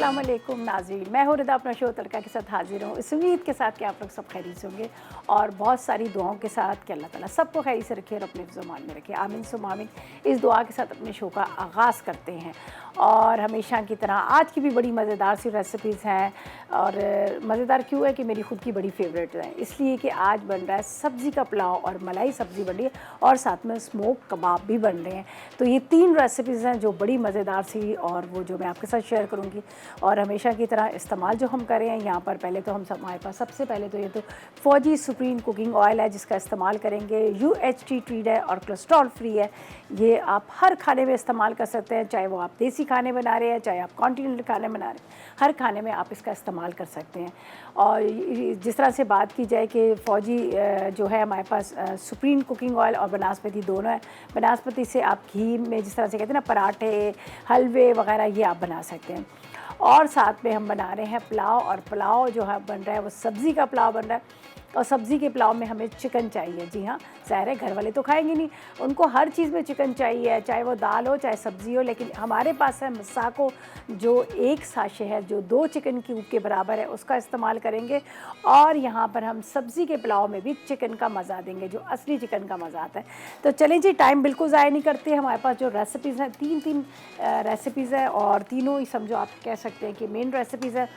अस्सलाम वालेकुम नाज़रीन, मैं हूँ रिदा अपना शो तड़का के साथ हाजिर हूँ। इस उम्मीद के साथ कि आप लोग सब खैरियत से होंगे और बहुत सारी दुआओं के साथ कि अल्लाह ताला सबको खैरियत से रखे और अपने ज़मान में रखे। आमीन सुम्मा आमीन। इस दुआ के साथ अपने शो का आगाज़ करते हैं और हमेशा की तरह आज की भी बड़ी मज़ेदार सी रेसिपीज़ हैं। और मज़ेदार क्यों है कि मेरी ख़ुद की बड़ी फेवरेट है, इसलिए कि आज बन रहा है सब्ज़ी का पुलाव और मलाई सब्ज़ी बन रही है और साथ में स्मोक कबाब भी बन रहे हैं। तो ये 3 रेसिपीज़ हैं जो बड़ी मज़ेदार सी और वो जो मैं आपके साथ शेयर करूँगी। और हमेशा की तरह इस्तेमाल जो हम कर रहे हैं यहाँ पर, पहले तो हम सब हमारे पास सबसे पहले तो ये तो फ़ौजी सुप्रीम कुकिंग ऑयल है जिसका इस्तेमाल करेंगे। UHT ट्रीड है और कोलेस्ट्रॉल फ्री है। ये आप हर खाने में इस्तेमाल कर सकते हैं, चाहे वो आप देसी खाने बना रहे हैं, चाहे आप कॉन्टिनेंटल खाने बना रहे हैं, हर खाने में आप इसका इस्तेमाल कर सकते हैं। और जिस तरह से बात की जाए कि फ़ौजी जो है हमारे पास सुप्रीम कुकिंग ऑयल और बनास्पति दोनों है। बनास्पति से आप घी में जिस तरह से कहते हैं ना पराठे, हलवे वगैरह ये आप बना सकते हैं। और साथ में हम बना रहे हैं पुलाव, और पुलाव जो है बन रहा है वो सब्ज़ी का पुलाव बन रहा है। और सब्ज़ी के पुलाव में हमें चिकन चाहिए। जी हाँ, ज़ाहिर है घर वाले तो खाएंगे नहीं, उनको हर चीज़ में चिकन चाहिए, चाहे वो दाल हो चाहे सब्ज़ी हो। लेकिन हमारे पास है मसाको जो 1 साशे है, जो 2 चिकन क्यूब के बराबर है, उसका इस्तेमाल करेंगे। और यहाँ पर हम सब्ज़ी के पुलाव में भी चिकन का मज़ा देंगे, जो असली चिकन का मज़ा आता है। तो चलें जी, टाइम बिल्कुल ज़ाया नहीं करते। हमारे पास जो रेसिपीज़ हैं 3 रेसिपीज़ हैं और तीनों ही समझो आप कह सकते हैं कि मेन रेसिपीज़ है।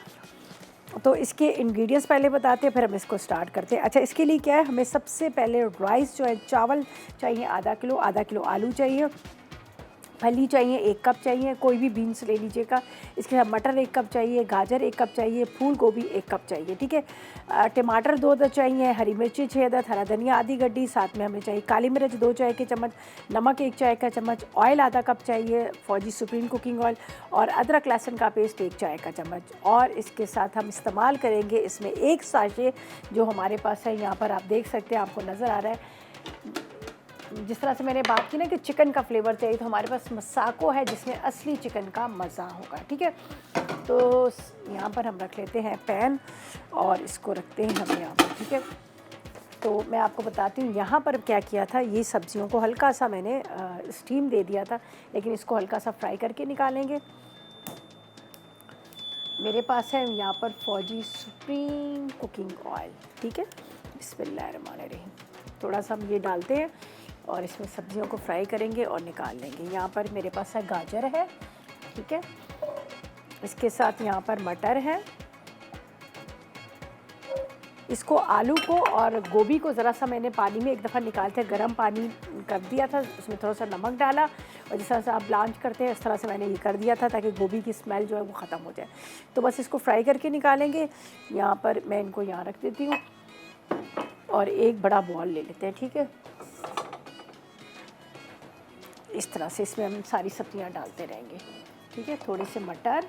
तो इसके इंग्रेडिएंट्स पहले बताते हैं, फिर हम इसको स्टार्ट करते हैं। अच्छा, इसके लिए क्या है, हमें सबसे पहले राइस जो है, चावल चाहिए आधा किलो आलू चाहिए, फली चाहिए 1 कप चाहिए, कोई भी बीन्स ले लीजिएगा। इसके साथ मटर 1 कप चाहिए, गाजर 1 कप चाहिए, फूल गोभी 1 कप चाहिए, ठीक है। टमाटर 2 अदद चाहिए, हरी मिर्ची 6 अदद, हरा धनिया आधी गड्डी, साथ में हमें चाहिए काली मिर्च 2 चाय के चम्मच, नमक 1 चाय का चम्मच, ऑयल आधा कप चाहिए फ़ौजी सुप्रीम कुकिंग ऑयल, और अदरक लहसुन का पेस्ट 1 चाय का चम्मच। और इसके साथ हम इस्तेमाल करेंगे इसमें 1 साशे जो हमारे पास है, यहाँ पर आप देख सकते हैं, आपको नज़र आ रहा है। जिस तरह से मैंने बात की ना कि चिकन का फ्लेवर चाहिए, तो हमारे पास मसाको है जिसमें असली चिकन का मज़ा होगा, ठीक है। तो यहाँ पर हम रख लेते हैं पैन और इसको रखते हैं हम यहाँ पर, ठीक है। तो मैं आपको बताती हूँ यहाँ पर क्या किया था। ये सब्जियों को हल्का सा मैंने स्टीम दे दिया था, लेकिन इसको हल्का सा फ्राई करके निकालेंगे। मेरे पास है यहाँ पर फ़ौजी सुप्रीम कुकिंग ऑयल, ठीक है। बिस्मिल्लाहिर्रहमानिर्रहीम। थोड़ा सा हम ये डालते हैं और इसमें सब्जियों को फ्राई करेंगे और निकाल लेंगे। यहाँ पर मेरे पास है गाजर है, ठीक है। इसके साथ यहाँ पर मटर है। इसको आलू को और गोभी को ज़रा सा मैंने पानी में एक दफ़ा निकाल के गर्म पानी कर दिया था, उसमें थोड़ा सा नमक डाला और जिस तरह से आप ब्लांच करते हैं इस तरह से मैंने ये कर दिया था ताकि गोभी की स्मेल जो है वो ख़त्म हो जाए। तो बस इसको फ्राई करके निकालेंगे। यहाँ पर मैं इनको यहाँ रख देती हूँ और एक बड़ा बॉल ले लेते हैं, ठीक है। इस तरह से इसमें हम सारी सब्जियां डालते रहेंगे, ठीक है। थोड़े से मटर,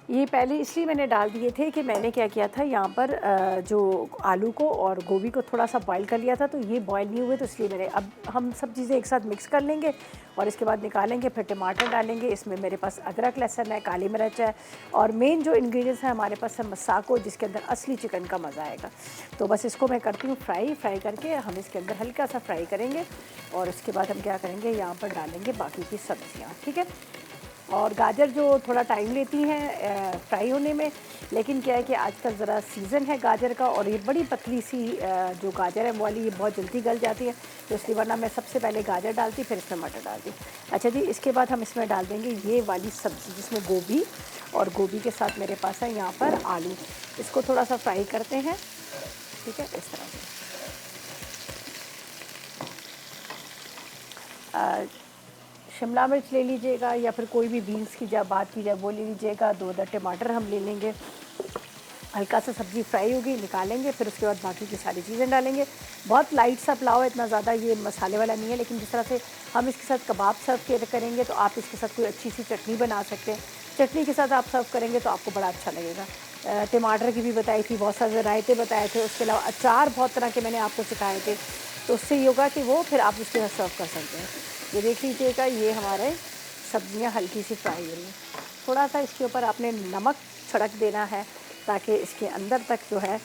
ये पहले इसलिए मैंने डाल दिए थे कि मैंने क्या किया था, यहाँ पर जो आलू को और गोभी को थोड़ा सा बॉईल कर लिया था, तो ये बॉईल नहीं हुए, तो इसलिए मैंने, अब हम सब चीज़ें एक साथ मिक्स कर लेंगे और इसके बाद निकालेंगे। फिर टमाटर डालेंगे, इसमें मेरे पास अदरक लहसुन है, काली मिर्च है, और मेन जो इंग्रेडिएंट्स है हमारे पास है मसाको, जिसके अंदर असली चिकन का मज़ा आएगा। तो बस इसको मैं करती हूँ फ्राई करके हम इसके अंदर हल्का सा फ्राई करेंगे और उसके बाद हम क्या करेंगे, यहाँ पर डालेंगे बाकी की सब्ज़ियाँ, ठीक है। और गाजर जो थोड़ा टाइम लेती हैं फ्राई होने में, लेकिन क्या है कि आजकल ज़रा सीज़न है गाजर का, और ये बड़ी पतली सी जो गाजर है वो वाली, ये बहुत जल्दी गल जाती है, तो इसलिए वरना मैं सबसे पहले गाजर डालती फिर इसमें मटर डालती। अच्छा जी, इसके बाद हम इसमें डाल देंगे ये वाली सब्ज़ी जिसमें गोभी, और गोभी के साथ मेरे पास है यहाँ पर आलू। इसको थोड़ा सा फ्राई करते हैं, ठीक है, इस तरह से। शिमला मिर्च ले लीजिएगा या फिर कोई भी बीन्स की जब बात की जाए वो ले लीजिएगा। 2 अदद टमाटर हम ले लेंगे। हल्का सा सब्ज़ी फ्राई होगी, निकालेंगे, फिर उसके बाद बाकी की सारी चीज़ें डालेंगे। बहुत लाइट सा पुलाव है, इतना ज़्यादा ये मसाले वाला नहीं है, लेकिन जिस तरह से हम इसके साथ कबाब सर्व करेंगे तो आप इसके साथ कोई अच्छी सी चटनी बना सकते हैं। चटनी के साथ आप सर्व करेंगे तो आपको बड़ा अच्छा लगेगा। टमाटर की भी बताई थी, बहुत सारे रायते बताए थे, उसके अलावा अचार बहुत तरह के मैंने आपको सिखाए थे, तो उससे ये होगा कि वो फिर आप उसके साथ सर्व कर सकते हैं। ये देख लीजिएगा, ये हमारे सब्जियां हल्की सी फ्राई हो रही हैं। थोड़ा सा इसके ऊपर आपने नमक छिड़क देना है ताकि इसके अंदर तक जो है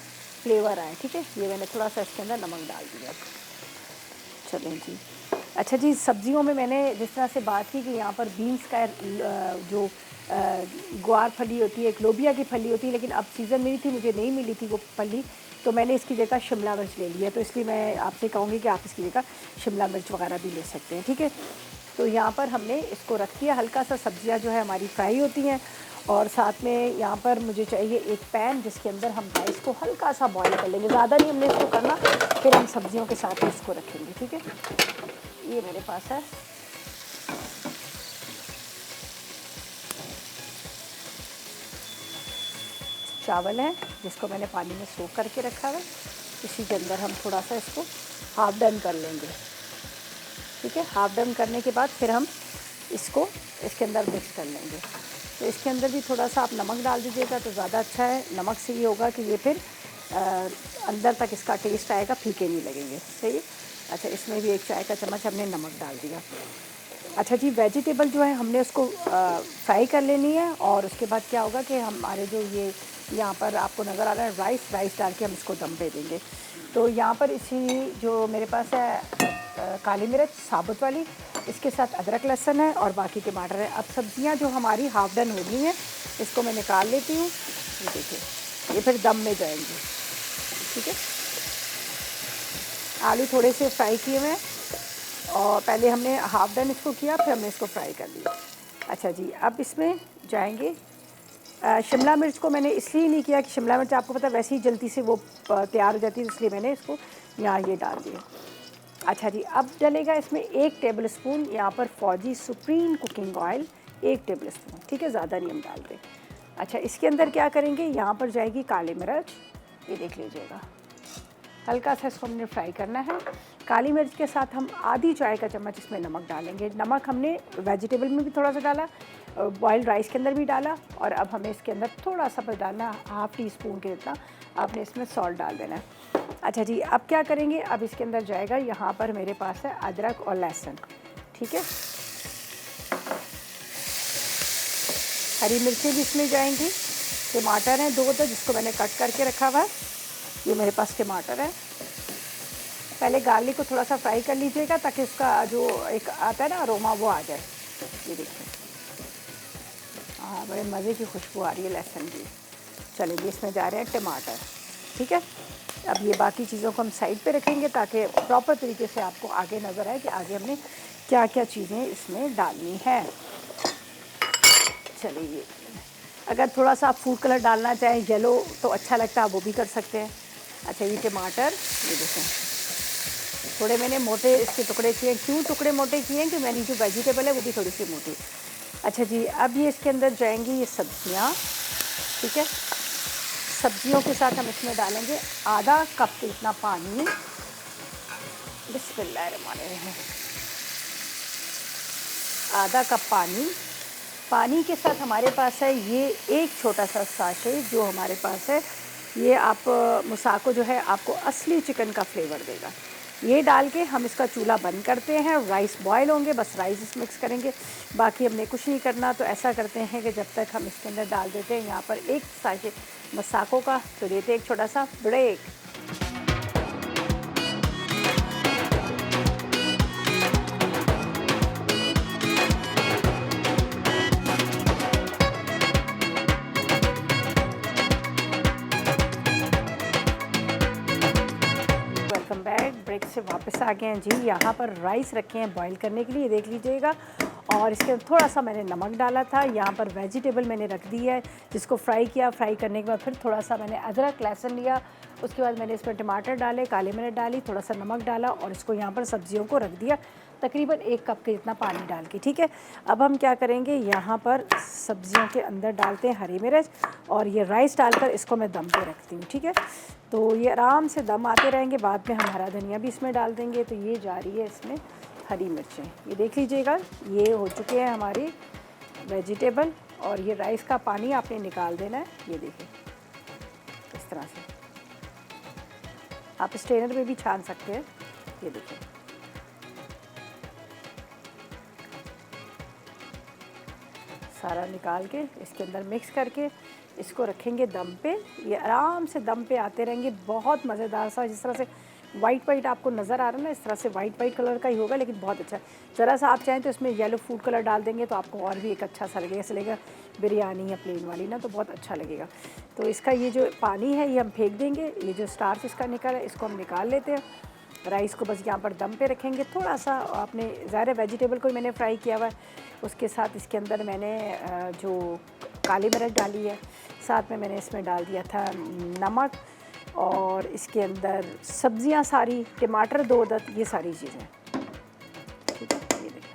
फ्लेवर आए, ठीक है। ये मैंने थोड़ा सा इसके अंदर नमक डाल दिया। चलें जी। अच्छा जी, सब्जियों में मैंने जिस तरह से बात की कि यहाँ पर बीन्स का जो ग्वार फली होती है, एक लोबिया की फली होती है, लेकिन अब सीज़न में नहीं थी, मुझे नहीं मिली थी वो फली, तो मैंने इसकी जगह शिमला मिर्च ले लिया। तो इसलिए मैं आपसे कहूँगी कि आप इसकी जगह शिमला मिर्च वगैरह भी ले सकते हैं, ठीक है। तो यहाँ पर हमने इसको रख दिया, हल्का सा सब्जियाँ जो है हमारी फ्राई होती हैं, और साथ में यहाँ पर मुझे चाहिए एक पैन जिसके अंदर हम राइस को हल्का सा बॉईल कर लेंगे, ज़्यादा नहीं हमने इसको करना, फिर हम सब्जियों के साथ इसको रखेंगे, ठीक है। ये मेरे पास है, चावल है जिसको मैंने पानी में सोख करके रखा है, इसी के अंदर हम थोड़ा सा इसको हाफ डन कर लेंगे, ठीक है। हाफ डन करने के बाद फिर हम इसको इसके अंदर मिक्स कर लेंगे। तो इसके अंदर भी थोड़ा सा आप नमक डाल दीजिएगा तो ज़्यादा अच्छा है, नमक से ये होगा कि ये फिर अंदर तक इसका टेस्ट आएगा, फीके नहीं लगेंगे, सही है। अच्छा, इसमें भी 1 चाय का चम्मच हमने नमक डाल दिया। अच्छा जी, वेजिटेबल जो है हमने उसको फ्राई कर लेनी है, और उसके बाद क्या होगा कि हमारे जो ये यहाँ पर आपको नज़र आ रहा है राइस डाल के हम इसको दम पे देंगे। तो यहाँ पर इसी जो मेरे पास है काली मिर्च साबुत वाली, इसके साथ अदरक लहसुन है और बाकी टमाटर है। अब सब्जियाँ जो हमारी हाफ डन हो गई हैं, इसको मैं निकाल लेती हूँ। ये देखिए, ये फिर दम में जाएंगी, ठीक है। आलू थोड़े से फ्राई किए हुए हैं, और पहले हमने हाफ डन इसको किया, फिर हमने इसको फ्राई कर लिया। अच्छा जी, अब इसमें जाएंगे शिमला मिर्च को मैंने इसलिए नहीं किया कि शिमला मिर्च आपको पता है वैसे ही जल्दी से वो तैयार हो जाती है, इसलिए मैंने इसको यहाँ ये डाल दिया। अच्छा जी, अब डलेगा इसमें 1 टेबल स्पून यहाँ पर फौजी supreme cooking oil, 1 table spoon, ठीक है, ज़्यादा नहीं हम डालते। अच्छा, इसके अंदर क्या करेंगे, यहाँ पर जाएगी काली मिर्च, ये देख लीजिएगा, हल्का सा इसको हमने फ्राई करना है। काली मिर्च के साथ हम आधी चाय का चम्मच इसमें नमक डालेंगे। नमक हमने वेजिटेबल में भी थोड़ा सा डाला, बॉइल्ड राइस के अंदर भी डाला, और अब हमें इसके अंदर थोड़ा सा बस डालना, हाफ़ टी स्पून के जितना आपने इसमें सॉल्ट डाल देना है। अच्छा जी, अब क्या करेंगे, अब इसके अंदर जाएगा, यहाँ पर मेरे पास है अदरक और लहसुन, ठीक है। हरी मिर्चें भी इसमें जाएंगी, टमाटर हैं 2 जिसको मैंने कट करके रखा हुआ है, ये मेरे पास टमाटर है। पहले गार्लिक को थोड़ा सा फ्राई कर लीजिएगा ताकि उसका जो एक आता है ना अरोमा वो आ जाए। ये देखिए, हाँ, बड़े मज़े की खुशबू आ रही है लहसुन की। चलिए, इसमें जा रहे हैं टमाटर, ठीक है। अब ये बाकी चीज़ों को हम साइड पे रखेंगे ताकि प्रॉपर तरीके से आपको आगे नज़र आए कि आगे हमने क्या क्या चीज़ें इसमें डालनी है। चलिए, अगर थोड़ा सा आप फूड कलर डालना चाहें येलो तो अच्छा लगता है, वो भी कर सकते हैं। अच्छा, ये टमाटर, ये देखें, थोड़े मैंने मोटे इसके टुकड़े किए। क्यों टुकड़े मोटे किए हैं कि मैंने जो वेजिटेबल है वो भी थोड़ी सी मोटी। अच्छा जी, अब ये इसके अंदर जाएंगी ये सब्जियाँ, ठीक है। सब्जियों के साथ हम इसमें डालेंगे आधा कप के इतना पानी, बिस्मिल्लाहिर्रहमानिर्रहीम, आधा कप पानी। पानी के साथ हमारे पास है ये एक छोटा सा साशे जो हमारे पास है, ये आप मुसाको जो है आपको असली चिकन का फ्लेवर देगा। ये डाल के हम इसका चूल्हा बंद करते हैं, राइस बॉयल होंगे, बस राइस मिक्स करेंगे, बाकी हमने कुछ नहीं करना। तो ऐसा करते हैं कि जब तक हम इसके अंदर डाल देते हैं यहाँ पर एक साशे मुसाको का, तो देते हैं एक छोटा सा ब्रेक। वेलकम बैक, ब्रेक से वापस आ गए हैं जी। यहाँ पर राइस रखे हैं बॉईल करने के लिए, देख लीजिएगा, और इसके अंदर थोड़ा सा मैंने नमक डाला था। यहाँ पर वेजिटेबल मैंने रख दी है जिसको फ्राई किया, फ्राई करने के बाद फिर थोड़ा सा मैंने अदरक लहसुन लिया, उसके बाद मैंने इसमें टमाटर डाले, काली मिर्च डाली, थोड़ा सा नमक डाला, और इसको यहाँ पर सब्जियों को रख दिया तकरीबन 1 कप के जितना पानी डाल के, ठीक है। अब हम क्या करेंगे, यहाँ पर सब्जियों के अंदर डालते हैं हरी मिर्च, और ये राइस डालकर इसको मैं दम पे रखती हूँ, ठीक है। तो ये आराम से दम आते रहेंगे, बाद में हम हरा धनिया भी इसमें डाल देंगे। तो ये जा रही है इसमें हरी मिर्चें, ये देख लीजिएगा, ये हो चुके हैं हमारी वेजिटेबल, और ये राइस का पानी आपने निकाल देना है। ये देखिए, इस तरह से आप स्ट्रेनर में भी छान सकते हैं। ये देखिए, सारा निकाल के इसके अंदर मिक्स करके इसको रखेंगे दम पे। ये आराम से दम पे आते रहेंगे, बहुत मज़ेदार सा, जिस तरह से वाइट आपको नज़र आ रहा है ना, इस तरह से वाइट कलर का ही होगा, लेकिन बहुत अच्छा। ज़रा सा आप चाहें तो इसमें येलो फूड कलर डाल देंगे तो आपको और भी एक अच्छा सा लगेगा, ऐसे लगेगा बिरयानी या प्लेन वाली ना, तो बहुत अच्छा लगेगा। तो इसका ये जो पानी है ये हम फेंक देंगे, ये जो स्टार्च इसका निकल है इसको हम निकाल लेते हैं। राइस को बस यहाँ पर दम पे रखेंगे। थोड़ा सा आपने ज़ाहिर वेजिटेबल को मैंने फ्राई किया हुआ है, उसके साथ इसके अंदर मैंने जो काली मिर्च डाली है, साथ में मैंने इसमें डाल दिया था नमक, और इसके अंदर सब्जियां सारी, टमाटर 2 अदद, ये सारी चीज़ें, ठीक है। ये देखिए,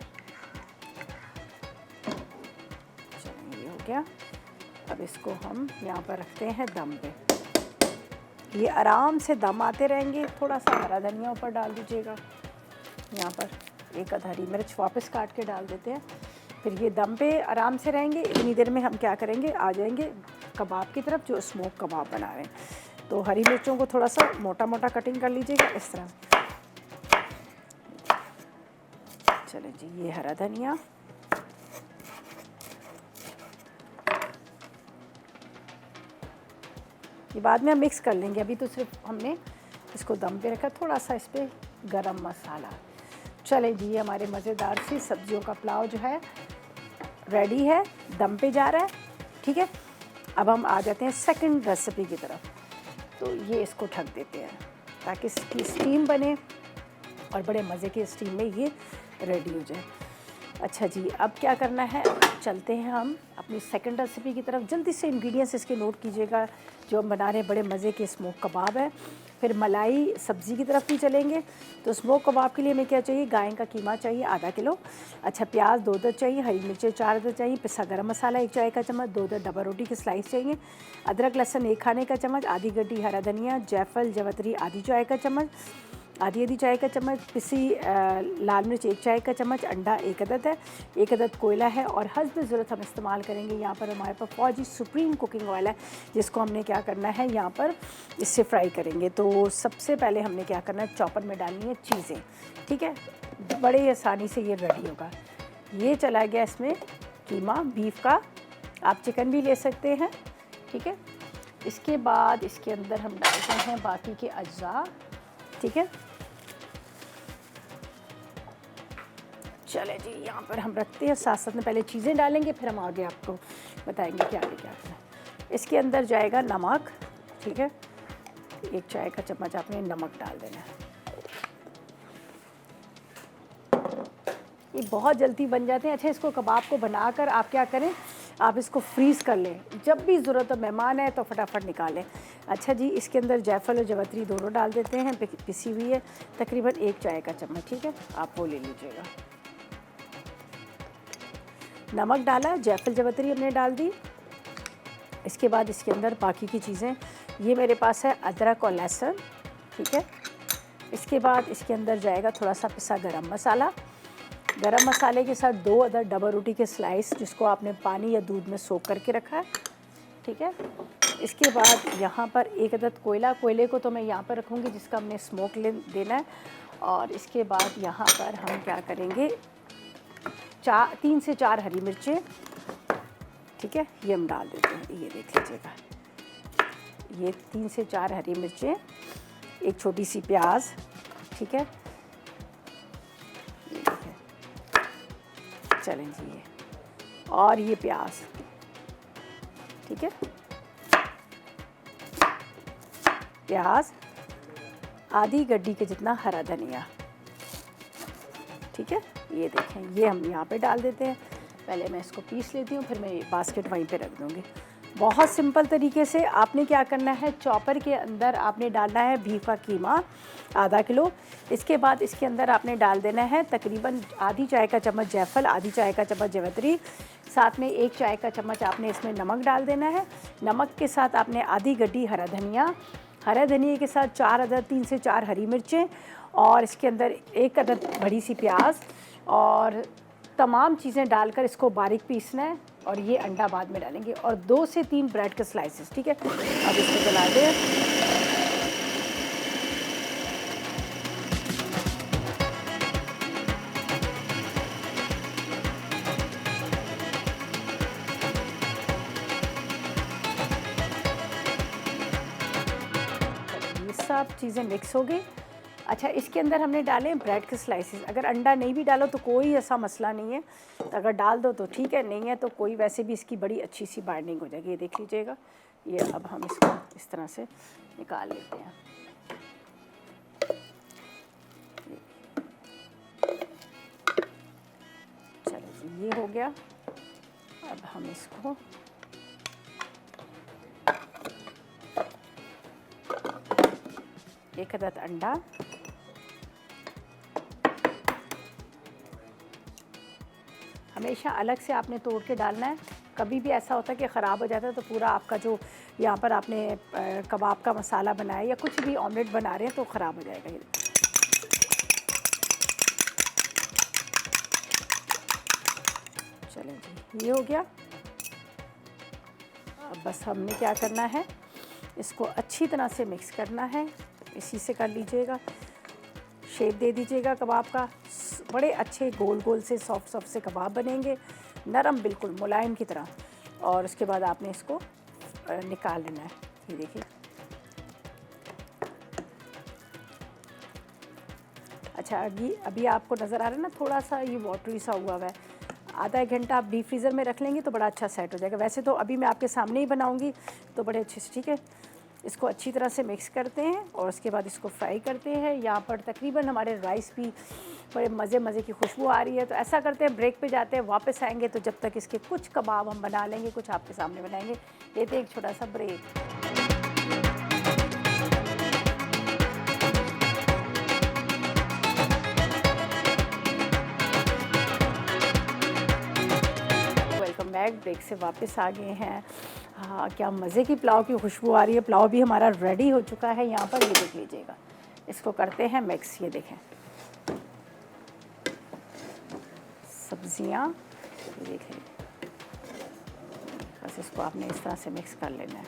चलिए ये हो गया। अब इसको हम यहाँ पर रखते हैं दम पे। ये आराम से दम आते रहेंगे। थोड़ा सा हरा धनिया ऊपर डाल दीजिएगा, यहाँ पर 1 अद हरी मिर्च वापस काट के डाल देते हैं। फिर ये दम पे आराम से रहेंगे। इतनी देर में हम क्या करेंगे, आ जाएंगे कबाब की तरफ, जो स्मोक कबाब बना रहे हैं। तो हरी मिर्चों को थोड़ा सा मोटा मोटा कटिंग कर लीजिएगा इस तरह। चले जी, ये हरा धनिया, ये बाद में हम मिक्स कर लेंगे, अभी तो सिर्फ हमने इसको दम पे रखा। थोड़ा सा इस पर गरम मसाला। चले जी, ये हमारे मज़ेदार सी सब्जियों का पुलाव जो है रेडी है, दम पे जा रहा है, ठीक है। अब हम आ जाते हैं सेकंड रेसिपी की तरफ। तो ये इसको ढक देते हैं ताकि इसकी स्टीम बने और बड़े मज़े के स्टीम में ये रेडी हो जाए। अच्छा जी, अब क्या करना है, चलते हैं हम अपनी सेकंड रेसिपी की तरफ। जल्दी से इंग्रेडिएंट्स इसके नोट कीजिएगा जो हम बना रहे हैं, बड़े मज़े के स्मोक कबाब है। फिर मलाई सब्ज़ी की तरफ भी चलेंगे। तो स्मोक कबाब के लिए हमें क्या चाहिए, गाय का कीमा चाहिए आधा किलो, अच्छा प्याज 2 अदद चाहिए, हरी मिर्चें 4 अदद चाहिए, पिसा गरम मसाला 1 चाय का चम्मच, 2 अदद डबल रोटी के स्लाइस चाहिए, अदरक लहसुन 1 खाने का चम्मच, आधी गड्डी हरा धनिया, जायफल जवतरी आधी चाय का चम्मच, आधी चाय का चम्मच, पिसी लाल मिर्च 1 चाय का चम्मच, अंडा 1 अदद है, 1 अदद कोयला है, और हस्ब ज़रूरत हम इस्तेमाल करेंगे यहाँ पर हमारे पास फौजी सुप्रीम कुकिंग ऑयल है, जिसको हमने क्या करना है यहाँ पर इससे फ्राई करेंगे। तो सबसे पहले हमने क्या करना है, चॉपर में डालनी है चीज़ें, ठीक है। बड़े आसानी से ये रेडी होगा। ये चला गया इसमें कीमा बीफ का, आप चिकन भी ले सकते हैं, ठीक है। इसके बाद इसके अंदर हम डालते हैं बाकी के अज्जा, ठीक है। चले जी, यहाँ पर हम रखते हैं, साथ साथ में पहले चीज़ें डालेंगे, फिर हम आगे आपको बताएंगे क्या आगे क्या करना है। इसके अंदर जाएगा नमक, ठीक है, 1 चाय का चम्मच आपने नमक डाल देना है। ये बहुत जल्दी बन जाते हैं। अच्छा, इसको कबाब को बनाकर आप क्या करें, आप इसको फ्रीज़ कर लें, जब भी ज़रूरत हो, मेहमान है तो फटाफट निकालें। अच्छा जी, इसके अंदर जायफल और जवतरी दोनों डाल देते हैं, पिसी हुई है, तकरीबन 1 चाय का चम्मच, ठीक है, आप वो ले लीजिएगा। नमक डाला, जायफल जवतरी हमने डाल दी। इसके बाद इसके अंदर बाकी की चीज़ें, ये मेरे पास है अदरक और लहसुन, ठीक है। इसके बाद इसके अंदर जाएगा थोड़ा सा पिसा गरम मसाला, गरम मसाले के साथ 2 अदद डबल रोटी के स्लाइस, जिसको आपने पानी या दूध में सोख करके रखा है, ठीक है। इसके बाद यहाँ पर 1 अदद कोयला, कोयले को तो मैं यहाँ पर रखूँगी जिसका हमने स्मोक देना है। और इसके बाद यहाँ पर हम क्या करेंगे, 3 से 4 हरी मिर्चें, ठीक है, ये हम डाल देते हैं। ये देख लीजिएगा, ये 3 से 4 हरी मिर्चें, 1 छोटी सी प्याज, ठीक है, ये देखिए, चलें जी, ये और ये प्याज, ठीक है, प्याज, आधी गड्डी के जितना हरा धनिया, ठीक है, ये देखें, ये हम यहाँ पे डाल देते हैं। पहले मैं इसको पीस लेती हूँ, फिर मैं बास्केट वहीं पे रख दूँगी। बहुत सिंपल तरीके से आपने क्या करना है, चॉपर के अंदर आपने डालना है बीफ का कीमा आधा किलो। इसके बाद इसके अंदर आपने डाल देना है तकरीबन आधी चाय का चम्मच जायफल, आधी चाय का चम्मच जवतरी, साथ में 1 चाय का चम्मच आपने इसमें नमक डाल देना है। नमक के साथ आपने आधी गड्डी हरा धनिया, हरा धनिया के साथ 4 अदद 3 से 4 हरी मिर्चें, और इसके अंदर 1 अदद बड़ी सी प्याज, और तमाम चीज़ें डालकर इसको बारीक पीसना है। और ये अंडा बाद में डालेंगे, और 2 से 3 ब्रेड के स्लाइसेस, ठीक है। अब इसको जला दें। ये सब चीज़ें मिक्स हो गई। अच्छा, इसके अंदर हमने डाले हैं ब्रेड के स्लाइसेस। अगर अंडा नहीं भी डालो तो कोई ऐसा मसला नहीं है, तो अगर डाल दो तो ठीक है, नहीं है तो कोई, वैसे भी इसकी बड़ी अच्छी सी बाइंडिंग हो जाएगी। ये देख लीजिएगा। ये अब हम इसको इस तरह से निकाल लेते हैं। चलो जी, ये हो गया। अब हम इसको एक अदद अंडा, हमेशा अलग से आपने तोड़ के डालना है। कभी भी ऐसा होता है कि ख़राब हो जाता है तो पूरा आपका जो यहाँ पर आपने कबाब का मसाला बनाया या कुछ भी ऑमलेट बना रहे हैं तो ख़राब हो जाएगा। ये चलें जी, ये हो गया। अब बस हमने क्या करना है, इसको अच्छी तरह से मिक्स करना है। इसी से कर लीजिएगा, शेप दे दीजिएगा कबाब का। बड़े अच्छे गोल गोल से सॉफ्ट सॉफ्ट से कबाब बनेंगे, नरम बिल्कुल मुलायम की तरह। और उसके बाद आपने इसको निकाल लेना है। ये देखिए। अच्छा, अभी आपको नज़र आ रहा है ना, थोड़ा सा ये वाटरी सा हुआ है। आधा एक घंटा आप डीप फ्रीज़र में रख लेंगे तो बड़ा अच्छा सेट हो जाएगा। वैसे तो अभी मैं आपके सामने ही बनाऊंगी तो बड़े अच्छे से, ठीक है। इसको अच्छी तरह से मिक्स करते हैं और उसके बाद इसको फ्राई करते हैं। यहाँ पर तकरीबन हमारे राइस भी बड़े मज़े की खुशबू आ रही है। तो ऐसा करते हैं, ब्रेक पे जाते हैं, वापस आएंगे तो जब तक इसके कुछ कबाब हम बना लेंगे, कुछ आपके सामने बनाएंगे। लेते हैं एक छोटा सा ब्रेक। Welcome back. ब्रेक से वापस आ गए हैं। हाँ, क्या मज़े की पुलाव की खुशबू आ रही है। पुलाव भी हमारा रेडी हो चुका है। यहाँ पर ये देख लीजिएगा। इसको करते हैं मिक्स। ये देखें, सब्जियाँ, ये देखें। बस इसको आपने इस तरह से मिक्स कर लेना है,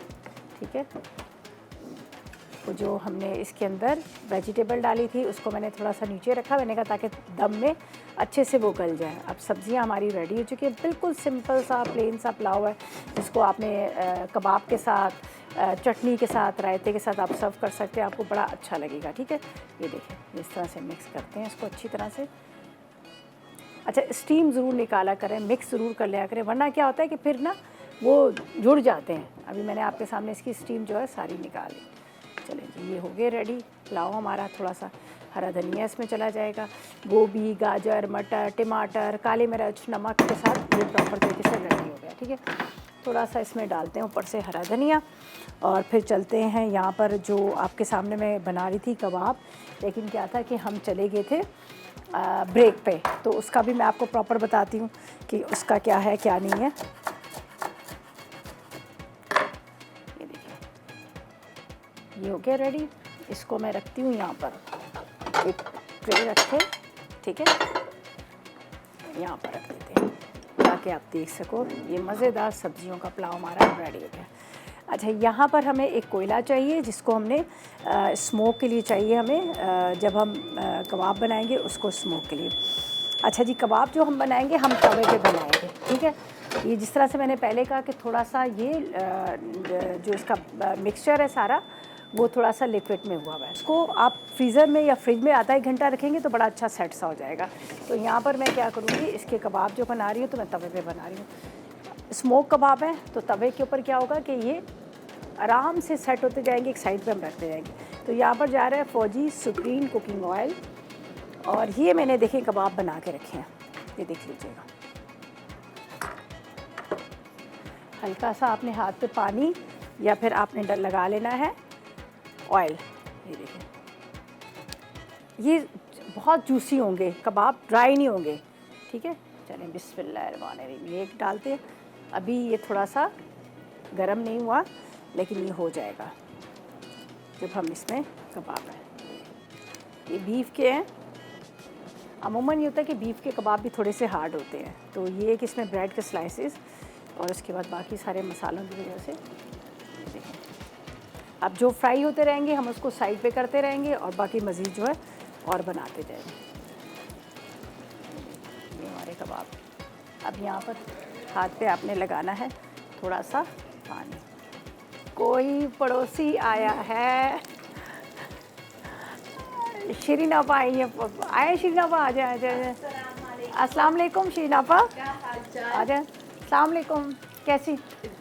ठीक है। तो जो हमने इसके अंदर वेजिटेबल डाली थी उसको मैंने थोड़ा सा नीचे रखा, मैंने कहा ताकि दम में अच्छे से वो गल जाए। अब सब्जियां हमारी रेडी हो चुकी है। बिल्कुल सिंपल सा प्लेन सा पुलाव है, जिसको आपने कबाब के साथ, चटनी के साथ, रायते के साथ आप सर्व कर सकते हैं। आपको बड़ा अच्छा लगेगा, ठीक है। ये देखिए, इस तरह से मिक्स करते हैं इसको अच्छी तरह से। अच्छा, स्टीम ज़रूर निकाला करें, मिक्स ज़रूर कर लिया करें, वरना क्या होता है कि फिर ना वो जुड़ जाते हैं। अभी मैंने आपके सामने इसकी स्टीम जो है सारी निकाली। चलें जी, ये हो गए रेडी पुलाव हमारा। थोड़ा सा हरा धनिया इसमें चला जाएगा, गोभी, गाजर, मटर, टमाटर, काली मिर्च, नमक के साथ ये प्रॉपर तरीके से रेडी हो गया, ठीक है। थोड़ा सा इसमें डालते हैं ऊपर से हरा धनिया और फिर चलते हैं यहाँ पर जो आपके सामने मैं बना रही थी कबाब। लेकिन क्या था कि हम चले गए थे ब्रेक पे, तो उसका भी मैं आपको प्रॉपर बताती हूँ कि उसका क्या है क्या नहीं है। ये देखिए, ये हो गया रेडी। इसको मैं रखती हूँ यहाँ पर, एक ट्रे रखे, ठीक है, यहाँ पर रख देते हैं ताकि आप देख सको। ये मज़ेदार सब्जियों का पुलाव हमारा रेडी हो गया। अच्छा, यहाँ पर हमें एक कोयला चाहिए जिसको हमने स्मोक के लिए चाहिए हमें, जब हम कबाब बनाएंगे उसको स्मोक के लिए। अच्छा जी, कबाब जो हम बनाएंगे हम तवे पे बनाएंगे, ठीक है। ये जिस तरह से मैंने पहले कहा कि थोड़ा सा ये जो इसका मिक्सचर है सारा, वो थोड़ा सा लिक्विड में हुआ हुआ है। इसको आप फ्रीज़र में या फ्रिज में आधा एक घंटा रखेंगे तो बड़ा अच्छा सेट सा हो जाएगा। तो यहाँ पर मैं क्या करूँगी, इसके कबाब जो बना रही हूँ तो मैं तवे पे बना रही हूँ। स्मोक कबाब है तो तवे के ऊपर क्या होगा कि ये आराम से सेट होते जाएंगे, एक साइड पे हम रखते जाएंगे। तो यहाँ पर जा रहा है फौजी सुप्रीम कुकिंग ऑयल, और ये मैंने देखे कबाब बना के रखे हैं, ये देख लीजिएगा। हल्का सा आपने हाथ पे पानी या फिर आपने लगा लेना है ऑयल। ये देखिए, ये बहुत जूसी होंगे कबाब, ड्राई नहीं होंगे, ठीक है। चलें बिस्मिल्लाहिर्रहमानिर्रहीम, ये एक डालते हैं। अभी ये थोड़ा सा गरम नहीं हुआ लेकिन ये हो जाएगा जब हम इसमें कबाब हैं। ये बीफ के हैं। अमूमन ये होता है कि बीफ के कबाब भी थोड़े से हार्ड होते हैं। तो ये एक इसमें ब्रेड के स्लाइसेस और उसके बाद बाकी सारे मसालों की वजह से देखें। अब जो फ्राई होते रहेंगे हम उसको साइड पे करते रहेंगे और बाकी मज़ीद जो है और बनाते जाएंगे। ये हमारे कबाब। अब यहाँ पर हाथ पे आपने लगाना है थोड़ा सा पानी। कोई पड़ोसी आया है, शिरीन आपा आई है, आए शिरीन आपा, आ जाए आ जाए। अस्सलाम वालेकुम शिरीन आपा, आ जाए। अस्सलाम वालेकुम, कैसी?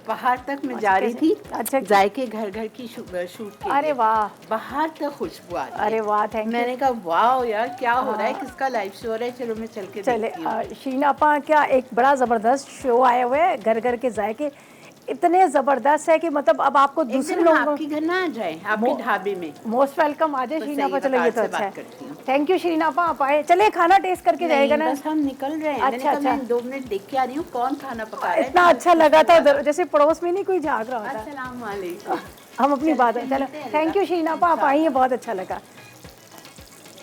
बाहर तक मैं अच्छा, जा रही कैसे? थी, अच्छा, जायके घर घर की शूट के अरे लिए। वाह, बाहर तक खुशबू आ रही अरे है। वाह, थैंक यू। मैंने कहा वाह यार, क्या हो रहा है, हाँ, किसका लाइव शो हो रहा है, चलो मैं चल के चले देखती हूँ। शिरीन आपा क्या एक बड़ा ज़बरदस्त शो आया हुआ है, घर घर के जायके इतने ज़बरदस्त है कि मतलब अब आपको एक दिन दूसरे हम लोगों आपके घर ना आ जाए, आपके ढाबे में। मोस्ट वेलकम, आ जाए बस शिरीन सही आपा, है, मैं चलो ये कार्ड तो से अच्छा है। बात करती हूँ। थैंक यू शिरीन आपा, आप आए, चले खाना टेस्ट करके जाएगा नहीं, ना। बस हम निकल रहे हैं। मैंने अच्छा कहा अच्छा, मैं 2 मिनट देख के आ रही हूँ कौन खाना पका रहा है, इतना इतनी अच्छा लगा खुशबू था आ उधर, रहा। जैसे पड़ोस में नहीं कोई झाँक रहा होता। अस्सलाम वालेकुम। हम अपनी चलो बात फिर है, चलो मिलते हैं थैंक जरा, यू शीना आपा, आप आई हैं, इंशाल्लाह। बहुत अच्छा लगा।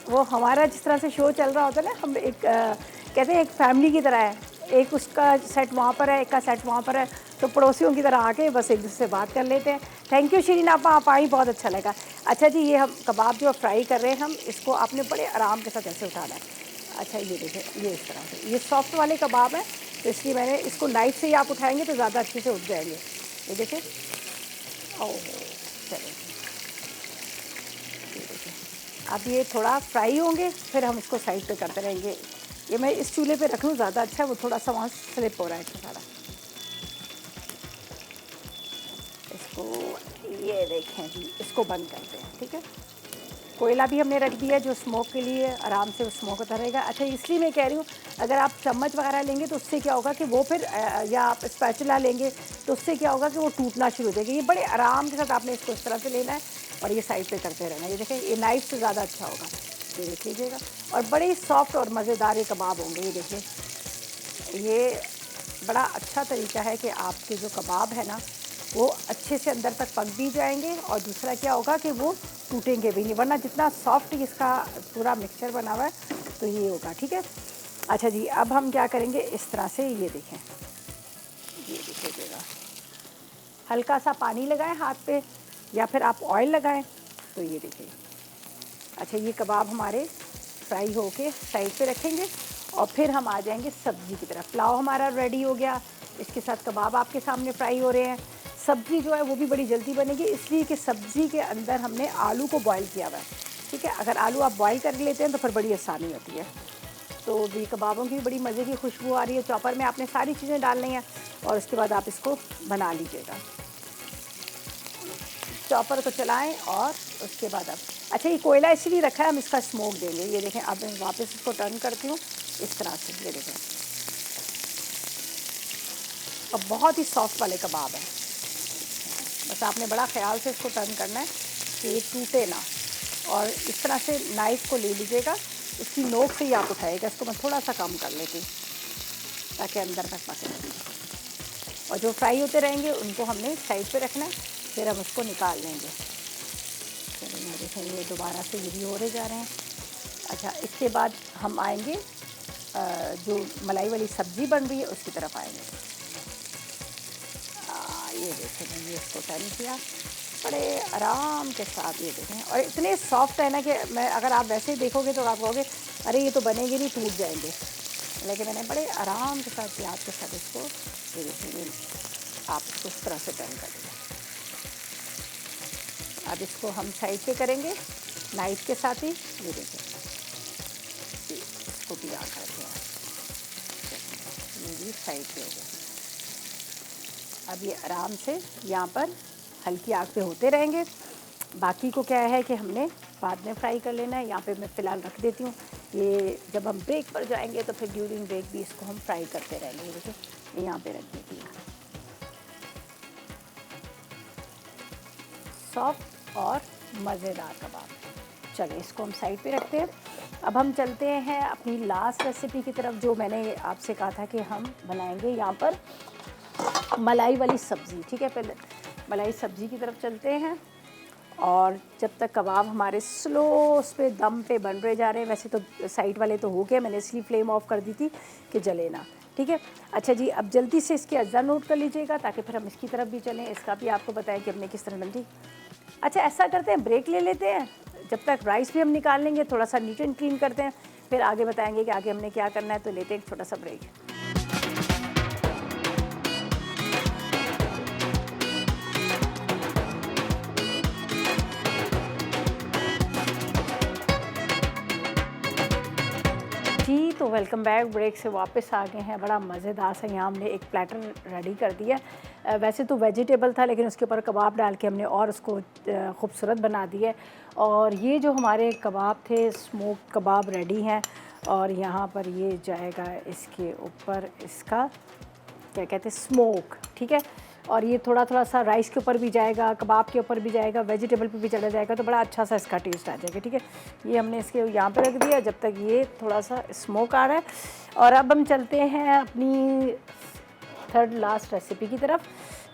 वो हमारा जिस तरह से शो चल रहा होता है ना, हम एक कहते हैं एक फैमिली की तरह है, एक उसका सेट वहाँ पर है, एक का सेट वहाँ पर है, तो पड़ोसियों की तरह आके बस एक दूसरे से बात कर लेते हैं। थैंक यू शीरीन आपा, आप आई, बहुत अच्छा लगा। अच्छा जी, ये हम कबाब जो फ्राई कर रहे हैं हम, इसको आपने बड़े आराम के साथ ऐसे उठाना है। अच्छा ये देखें, ये इस तरह से, ये सॉफ्ट वाले कबाब हैं, तो इसलिए मैंने इसको नाइफ से ही आप उठाएंगे तो ज़्यादा अच्छे से उठ जाएंगे। ये देखें, ओह चलिए, ये देखिए, अब ये थोड़ा फ्राई होंगे, फिर हम इसको साइड पे करते रहेंगे। ये मैं इस चूल्हे पे रख लूँ ज़्यादा अच्छा है, वो थोड़ा सा वहाँ स्लिप हो रहा है सारा। इसको, ये देखें जी, इसको बंद करते हैं, ठीक है। कोयला भी हमने रख दिया जो स्मोक के लिए आराम से वो स्मोक होता रहेगा। अच्छा इसलिए मैं कह रही हूँ, अगर आप चम्मच वगैरह लेंगे तो उससे क्या होगा कि वो फिर या आप स्पैचुला लेंगे तो उससे क्या होगा कि वो टूटना शुरू हो जाएगा। ये बड़े आराम के साथ आपने इसको इस तरह से लेना है और ये साइड पे करते रहना है। ये देखें, ये नाइफ से ज़्यादा अच्छा होगा, ये देख लीजिएगा। और बड़े ही सॉफ्ट और मज़ेदार ये कबाब होंगे। ये देखिए, ये बड़ा अच्छा तरीका है कि आपके जो कबाब है ना, वो अच्छे से अंदर तक पक भी जाएंगे और दूसरा क्या होगा कि वो टूटेंगे भी नहीं, वरना जितना सॉफ्ट इसका पूरा मिक्सचर बना हुआ है तो ये होगा, ठीक है। अच्छा जी, अब हम क्या करेंगे, इस तरह से ये देखें, ये देखिएगा, हल्का सा पानी लगाएं हाथ पे या फिर आप ऑयल लगाएं, तो ये देखिए। अच्छा ये कबाब हमारे फ्राई होके साइड पे रखेंगे और फिर हम आ जाएंगे सब्ज़ी की तरफ। पुलाव हमारा रेडी हो गया, इसके साथ कबाब आपके सामने फ्राई हो रहे हैं। सब्ज़ी जो है वो भी बड़ी जल्दी बनेगी, इसलिए कि सब्ज़ी के अंदर हमने आलू को बॉईल किया हुआ है, ठीक है। अगर आलू आप बॉईल कर लेते हैं तो फिर बड़ी आसानी होती है। तो भी कबाबों की भी बड़ी मज़े की खुशबू आ रही है। चॉपर में आपने सारी चीज़ें डालनी हैं और उसके बाद आप इसको बना लीजिएगा। चॉपर को चलाएं और उसके बाद अब, अच्छा ये कोयला इसलिए रखा है, हम इसका स्मोक देंगे। ये देखें, अब मैं वापस इसको टर्न करती हूँ इस तरह से, ये देखें, अब बहुत ही सॉफ्ट वाले कबाब हैं। बस आपने बड़ा ख्याल से इसको टर्न करना है कि ये टूटे ना, और इस तरह से नाइफ़ को ले लीजिएगा, इसकी नोक से ही आप उठाइएगा। इसको मैं थोड़ा सा कम कर लेती हूँ ताकि अंदर तक पके, और जो फ्राई होते रहेंगे उनको हमने साइड पे रखना है, फिर हम उसको निकाल लेंगे। चलिए देखें, ये दोबारा से ये भी हो रहे जा रहे हैं। अच्छा इसके बाद हम आएंगे जो मलाई वाली सब्ज़ी बन रही है उसकी तरफ आएंगे। ये देखें, ये इसको टर्न किया बड़े आराम के साथ, ये देखें, और इतने सॉफ्ट है ना कि मैं, अगर आप वैसे ही देखोगे तो आप कहोगे अरे ये तो बनेंगे नहीं, टूट जाएंगे, लेकिन मैंने बड़े आराम के साथ प्याज के साथ इसको, ये देखिए, आप इसको इस तरह से टर्न करेंगे। अब इसको हम साइड पे करेंगे नाइफ के साथ ही, ये देखिए, इसको भी आग करते हैं, ये भी साइड पे हो गया। अब ये आराम से यहाँ पर हल्की आग पे होते रहेंगे। बाकी को क्या है कि हमने बाद में फ्राई कर लेना है। यहाँ पे मैं फ़िलहाल रख देती हूँ, ये जब हम ब्रेक पर जाएंगे तो फिर ड्यूरिंग ब्रेक भी इसको हम फ्राई करते रहेंगे। ये देखिए, यहाँ पे रख देती हूँ, सॉफ्ट और मज़ेदार कबाब। चलिए इसको हम साइड पे रखते हैं। अब हम चलते हैं अपनी लास्ट रेसिपी की तरफ, जो मैंने आपसे कहा था कि हम बनाएंगे यहाँ पर मलाई वाली सब्ज़ी, ठीक है। पहले मलाई सब्ज़ी की तरफ चलते हैं, और जब तक कबाब हमारे स्लो उस पे दम पे बन रहे जा रहे हैं, वैसे तो साइड वाले तो हो गए, मैंने इसलिए फ्लेम ऑफ कर दी थी कि जले ना, ठीक है। अच्छा जी, अब जल्दी से इसके अज्जा नोट कर लीजिएगा ताकि फिर हम इसकी तरफ भी चलें, इसका भी आपको बताएं कि हमने किस तरह बनती। अच्छा ऐसा करते हैं, ब्रेक ले लेते हैं, जब तक राइस भी हम निकाल लेंगे, थोड़ा सा नीट एंड क्लीन करते हैं, फिर आगे बताएंगे कि आगे हमने क्या करना है। तो लेते हैं एक छोटा सा ब्रेक। तो वेलकम बैक। ब्रेक से वापस आ गए हैं। बड़ा मज़ेदार सा यहाँ हमने एक प्लेटर रेडी कर दिया। वैसे तो वेजिटेबल था, लेकिन उसके ऊपर कबाब डाल के हमने और उसको खूबसूरत बना दिया। और ये जो हमारे कबाब थे, स्मोक कबाब रेडी हैं। और यहाँ पर ये जाएगा इसके ऊपर, इसका क्या कहते हैं, स्मोक, ठीक है। और ये थोड़ा थोड़ा सा राइस के ऊपर भी जाएगा, कबाब के ऊपर भी जाएगा, वेजिटेबल पे भी चला जाएगा, तो बड़ा अच्छा सा इसका टेस्ट आ जाएगा, ठीक है। ये हमने इसके यहाँ पे रख दिया जब तक ये थोड़ा सा स्मोक आ रहा है। और अब हम चलते हैं अपनी थर्ड लास्ट रेसिपी की तरफ,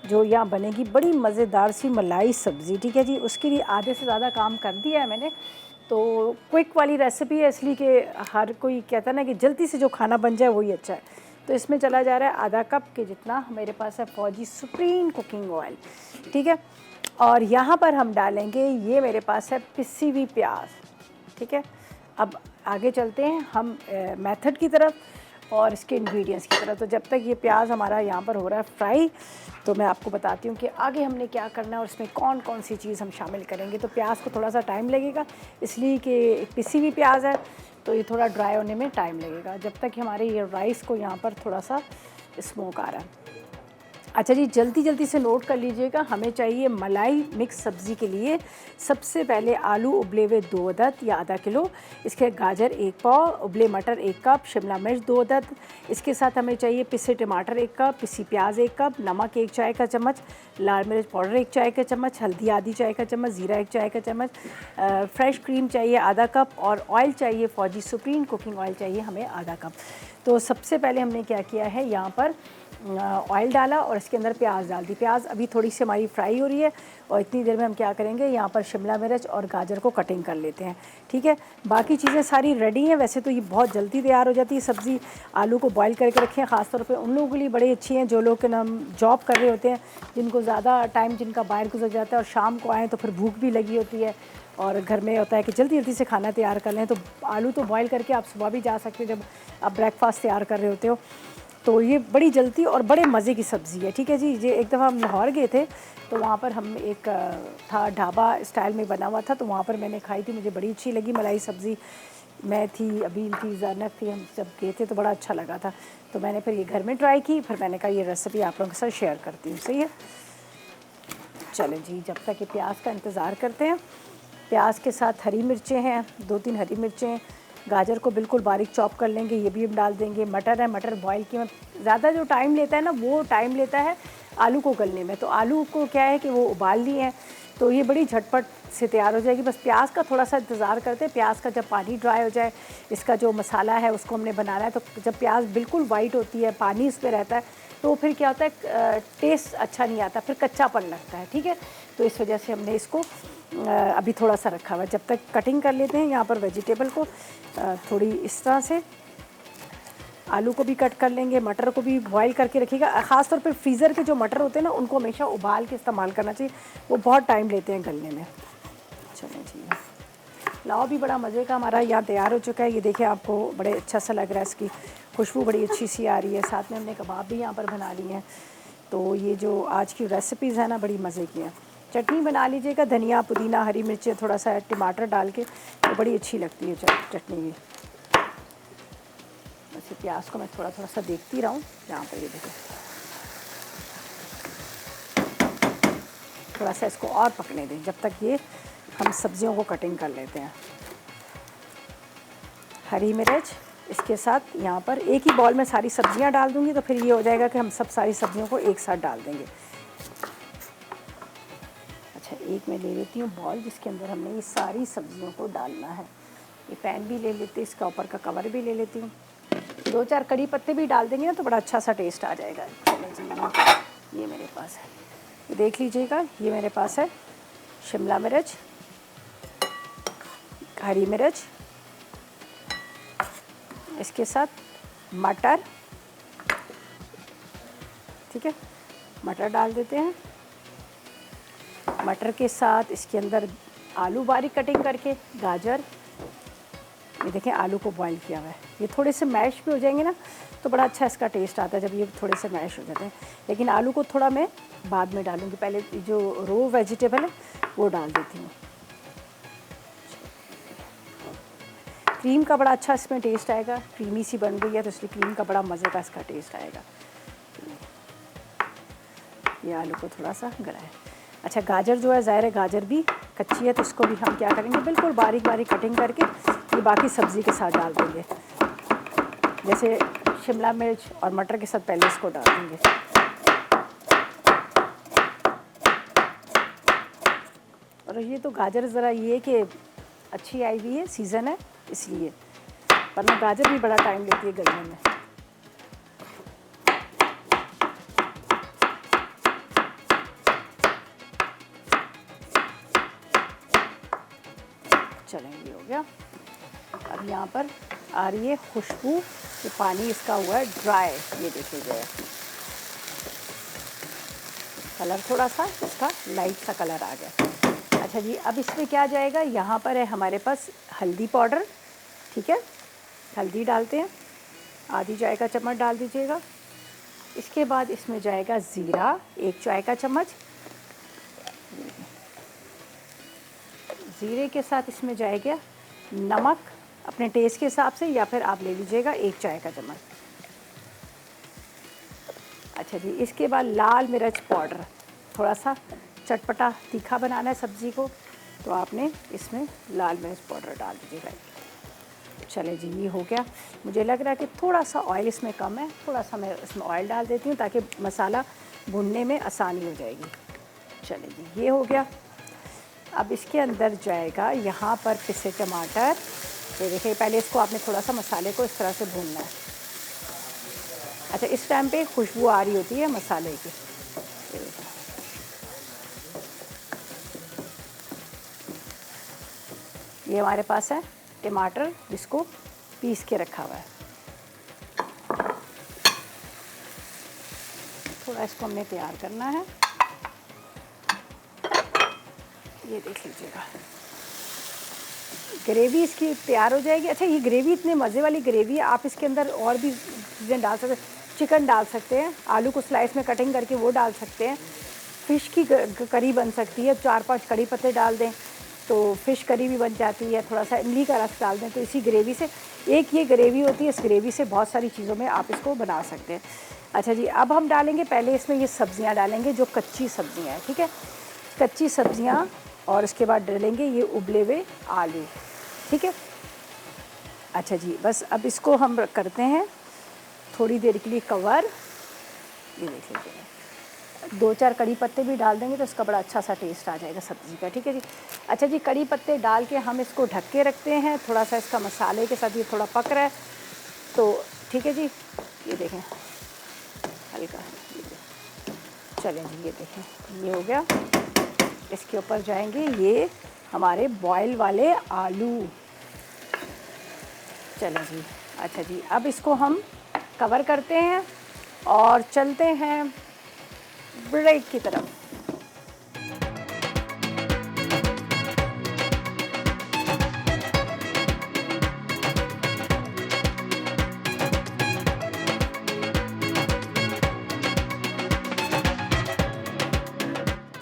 जो यहाँ बनेगी बड़ी मज़ेदार सी मलाई सब्ज़ी, ठीक है जी। उसके लिए आधे से ज़्यादा काम कर दिया है मैंने, तो क्विक वाली रेसिपी है, इसलिए कि हर कोई कहता है ना कि जल्दी से जो खाना बन जाए वही अच्छा है। तो इसमें चला जा रहा है आधा कप के जितना मेरे पास है फौजी सुप्रीम कुकिंग ऑयल, ठीक है। और यहाँ पर हम डालेंगे, ये मेरे पास है पिसी हुई प्याज, ठीक है। अब आगे चलते हैं हम मेथड की तरफ और इसके इंग्रेडिएंट्स की तरफ। तो जब तक ये प्याज हमारा यहाँ पर हो रहा है फ्राई, तो मैं आपको बताती हूँ कि आगे हमने क्या करना है और इसमें कौन कौन सी चीज़ हम शामिल करेंगे। तो प्याज को थोड़ा सा टाइम लगेगा, इसलिए कि पिसी हुई प्याज है, तो ये थोड़ा ड्राई होने में टाइम लगेगा, जब तक हमारे ये राइस को यहाँ पर थोड़ा सा स्मोक आ रहा है। अच्छा जी, जल्दी जल्दी से नोट कर लीजिएगा। हमें चाहिए मलाई मिक्स सब्ज़ी के लिए सबसे पहले आलू उबले हुए 2 अदद या आधा किलो, इसके गाजर 1 पाव, उबले मटर 1 कप, शिमला मिर्च 2 अदद, इसके साथ हमें चाहिए पिसे टमाटर 1 कप, पिसी प्याज 1 कप, नमक 1 चाय का चम्मच, लाल मिर्च पाउडर 1 चाय का चम्मच, हल्दी आधी चाय का चम्मच, ज़ीरा 1 चाय का चम्मच, फ्रेश क्रीम चाहिए आधा कप, और ऑयल चाहिए फौजी सुप्रीम कुकिंग ऑयल चाहिए हमें आधा कप। तो सबसे पहले हमने क्या किया है, यहाँ पर ऑयल डाला और इसके अंदर प्याज डाल दी। प्याज अभी थोड़ी सी हमारी फ्राई हो रही है, और इतनी देर में हम क्या करेंगे, यहाँ पर शिमला मिर्च और गाजर को कटिंग कर लेते हैं, ठीक है। बाकी चीज़ें सारी रेडी हैं। वैसे तो ये बहुत जल्दी तैयार हो जाती है सब्ज़ी। आलू को बॉईल करके रखें, ख़ासतौर पे उन लोगों के लिए बड़ी अच्छी हैं जो लोग के नाम जॉब कर रहे होते हैं, जिनको ज़्यादा टाइम जिनका बाहर गुजर जाता है और शाम को आएँ तो फिर भूख भी लगी होती है और घर में होता है कि जल्दी जल्दी से खाना तैयार कर लें। तो आलू तो बॉईल करके आप सुबह भी जा सकते हो जब आप ब्रेकफास्ट तैयार कर रहे होते हो। तो ये बड़ी जल्दी और बड़े मज़े की सब्ज़ी है, ठीक है जी। ये एक दफ़ा हम लाहौर गए थे, तो वहाँ पर हम एक था ढाबा स्टाइल में बना हुआ था, तो वहाँ पर मैंने खाई थी, मुझे बड़ी अच्छी लगी मलाई सब्ज़ी। मैं थी, अबील थी, ज़ैनब थी, हम जब गए थे तो बड़ा अच्छा लगा था। तो मैंने फिर ये घर में ट्राई की, फिर मैंने कहा ये रेसिपी आप लोगों के साथ शेयर करती हूँ, सही है। चलें जी, जब तक ये प्याज का इंतज़ार करते हैं। प्याज के साथ हरी मिर्चें हैं, 2-3 हरी मिर्चें, गाजर को बिल्कुल बारीक चॉप कर लेंगे, ये भी हम डाल देंगे। मटर है, मटर बॉईल की ज़्यादा जो टाइम लेता है ना, वो टाइम लेता है आलू को गलने में। तो आलू को क्या है कि वो उबाल लिए हैं, तो ये बड़ी झटपट से तैयार हो जाएगी। बस प्याज का थोड़ा सा इंतज़ार करते हैं। प्याज का जब पानी ड्राई हो जाए, इसका जो मसाला है उसको हमने बनाना है, तो जब प्याज बिल्कुल वाइट होती है, पानी इस पर रहता है, तो फिर क्या होता है, टेस्ट अच्छा नहीं आता, फिर कच्चापन लगता है, ठीक है। तो इस वजह से हमने इसको अभी थोड़ा सा रखा हुआ है। जब तक कटिंग कर लेते हैं यहाँ पर वेजिटेबल को, थोड़ी इस तरह से आलू को भी कट कर लेंगे, मटर को भी बॉईल करके रखिएगा। ख़ास तौर पे फ्रीज़र के जो मटर होते हैं ना, उनको हमेशा उबाल के इस्तेमाल करना चाहिए, वो बहुत टाइम लेते हैं गलने में। चलें जी, पुलाव भी बड़ा मज़े का हमारा यहाँ तैयार हो चुका है। ये देखिए, आपको बड़े अच्छा सा लग रहा है, इसकी खुशबू बड़ी अच्छी सी आ रही है। साथ में हमने कबाब भी यहाँ पर बना लिए हैं। तो ये जो आज की रेसिपीज़ हैं ना, बड़ी मज़े की हैं। चटनी बना लीजिएगा, धनिया, पुदीना, हरी मिर्चें, थोड़ा सा टमाटर डाल के, तो बड़ी अच्छी लगती है चटनी भी। बस ये प्याज को मैं थोड़ा थोड़ा सा देखती रहूँ। यहाँ पर ये देखो, थोड़ा सा इसको और पकने दें जब तक ये हम सब्जियों को कटिंग कर लेते हैं। हरी मिर्च, इसके साथ यहाँ पर एक ही बॉल में सारी सब्जियाँ डाल दूँगी, तो फिर ये हो जाएगा कि हम सब सारी सब्जियों को एक साथ डाल देंगे। अच्छा, एक मैं ले लेती हूँ बॉल जिसके अंदर हमने ये सारी सब्जियों को डालना है। ये पैन भी ले लेते, इसका ऊपर का कवर भी ले लेती हूँ। 2-4 कड़ी पत्ते भी डाल देंगे ना, तो बड़ा अच्छा सा टेस्ट आ जाएगा। चलो जी, ये मेरे पास है, ये देख लीजिएगा। ये मेरे पास है शिमला मिर्च, हरी मिर्च, इसके साथ मटर, ठीक है, मटर डाल देते हैं। मटर के साथ इसके अंदर आलू बारीक कटिंग करके, गाजर, ये देखें आलू को बॉईल किया हुआ है। ये थोड़े से मैश भी हो जाएंगे ना, तो बड़ा अच्छा इसका टेस्ट आता है जब ये थोड़े से मैश हो जाते हैं। लेकिन आलू को थोड़ा मैं बाद में डालूँगी, पहले जो रो वेजिटेबल है वो डाल देती हूँ। क्रीम का बड़ा अच्छा इसमें टेस्ट आएगा, क्रीमी सी बन रही है तो इसलिए क्रीम का बड़ा मज़े का इसका टेस्ट आएगा। ये आलू को थोड़ा सा गला है। अच्छा, गाजर जो है ज़ाहिर है गाजर भी कच्ची है तो इसको भी हम क्या करेंगे, बिल्कुल बारीक बारीक कटिंग करके ये बाकी सब्ज़ी के साथ डाल देंगे। जैसे शिमला मिर्च और मटर के साथ पहले इसको डाल देंगे। और ये तो गाजर ज़रा ये कि अच्छी आई हुई है, सीज़न है इसलिए, वरना गाजर भी बड़ा टाइम लेती है गलने में। चलें, ये हो गया। अब यहाँ पर आ रही है खुशबू, ये पानी इसका हुआ है ड्राई, ये देखिए कलर थोड़ा सा इसका लाइट सा कलर आ गया। अच्छा जी, अब इसमें क्या जाएगा, यहाँ पर है हमारे पास हल्दी पाउडर, ठीक है, हल्दी डालते हैं, आधी चाय का चम्मच डाल दीजिएगा। इसके बाद इसमें जाएगा ज़ीरा 1 चाय का चम्मच, ज़ीरे के साथ इसमें जाएगा नमक अपने टेस्ट के हिसाब से, या फिर आप ले लीजिएगा 1 चाय का चम्मच। अच्छा जी, इसके बाद लाल मिर्च पाउडर, थोड़ा सा चटपटा तीखा बनाना है सब्ज़ी को तो आपने इसमें लाल मिर्च पाउडर डाल दीजिएगा। चले जी, ये हो गया। मुझे लग रहा है कि थोड़ा सा ऑयल इसमें कम है, थोड़ा सा मैं इसमें ऑयल डाल देती हूँ ताकि मसाला भुनने में आसानी हो जाएगी। चले जी, ये हो गया। अब इसके अंदर जाएगा यहाँ पर पिसे टमाटर, ये देखिए, पहले इसको आपने थोड़ा सा मसाले को इस तरह से भूनना है। अच्छा, इस टाइम पे खुशबू आ रही होती है मसाले की, ये हमारे पास है टमाटर जिसको पीस के रखा हुआ है। थोड़ा इसको हमने तैयार करना है, ये देख लीजिएगा, ग्रेवी इसकी तैयार हो जाएगी। अच्छा, ये ग्रेवी इतने मज़े वाली ग्रेवी है, आप इसके अंदर और भी चीज़ें डाल सकते हैं, चिकन डाल सकते हैं, आलू को स्लाइस में कटिंग करके वो डाल सकते हैं, फ़िश की करी बन सकती है, 4-5 कड़ी पत्ते डाल दें तो फ़िश करी भी बन जाती है, थोड़ा सा इमली का रस डाल दें तो इसी ग्रेवी से, एक ये ग्रेवी होती है, इस ग्रेवी से बहुत सारी चीज़ों में आप इसको बना सकते हैं। अच्छा जी, अब हम डालेंगे पहले इसमें ये सब्ज़ियाँ डालेंगे जो कच्ची सब्ज़ियाँ हैं, ठीक है, कच्ची सब्ज़ियाँ, और उसके बाद डालेंगे ये उबले हुए आलू, ठीक है। अच्छा जी, बस अब इसको हम करते हैं थोड़ी देर के लिए कवर, ये देख लीजिए, 2-4 कड़ी पत्ते भी डाल देंगे तो इसका बड़ा अच्छा सा टेस्ट आ जाएगा सब्ज़ी का, ठीक है जी। अच्छा जी, कड़ी पत्ते डाल के हम इसको ढक के रखते हैं, थोड़ा सा इसका मसाले के साथ ये थोड़ा पक रहा है तो ठीक है जी, ये देखें हल्का, चलें जी, ये देखें, ये हो गया। इसके ऊपर जाएंगे ये हमारे बॉयल वाले आलू, चलें जी। अच्छा जी, अब इसको हम कवर करते हैं और चलते हैं ब्रेक की तरफ।